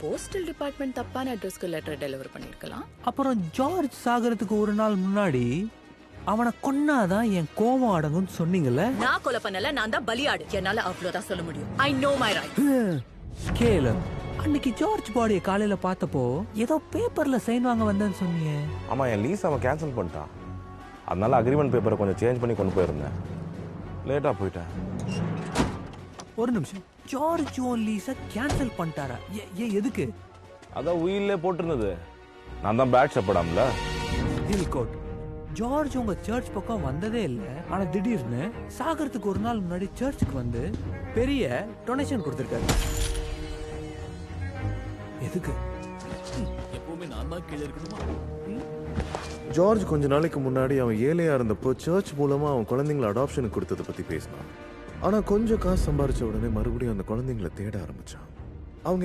Postal department தப்பான அட்ரஸ்க்கு letter deliver பண்ணிருக்கலாம். அப்புறம் ஜார்ஜ் சாகறதுக்கு ஒரு நாள் முன்னாடி அவனை கொன்னாதான் என் கோபம் அடங்கும்னு சொன்னீங்கல்ல. நான் கொலை பண்ணல, நான் தான் பலியாடு. என்னால அவ்வளவுதான் சொல்ல முடியும். I know my right. கேளு, அன்னைக்கு ஜார்ஜ் பாடிய காலையில பார்த்தப்போ ஏதோ பேப்பர்ல சைன் வாங்க வந்தேன்னு சொன்னீங்க. ஆமா, என் லீஸ் அவன் கேன்சல் பண்ணிட்டான். அதனால அக்ரிமெண்ட் பேப்பரை கொஞ்சம் சேஞ்ச் பண்ணி கொண்டு போயிருந்தேன். லேட்டா போயிட்டேன். ஒரு நிமிஷம், ஜார்ஜ் உன் லீஸை கேன்சல் பண்ணிட்டாரா? எதுக்கு? அதான் உயிலே போட்டிருந்தது. நான் தான் பேட் ஷெப்பர்டாம்ல. கோட் ஜார்ஜ் உங்க சர்ச் பக்கம் வந்ததே இல்ல. ஆனா திடீர்னு சாகறதுக்கு ஒரு நாள் முன்னாடி சர்ச்சுக்கு வந்து பெரிய டொனேஷன் கொடுத்திருக்காரு. எதுக்கு? எப்பவுமே நான் தான் கீழே இருக்கணுமா? ஜார்ஜ் கொஞ்ச நாளைக்கு முன்னாடி அவன் ஏழையா இருந்தப்போ சர்ச் மூலமா அவன் குழந்தைங்களை அடாப்ஷனுக்கு கொடுத்ததை பத்தி பேசினான். ஆனா கொஞ்சம் காசு சம்பாரிச்ச உடனே மறுபடியும் அந்த குழந்தைங்களை தேட ஆரம்பிச்சான். அவங்க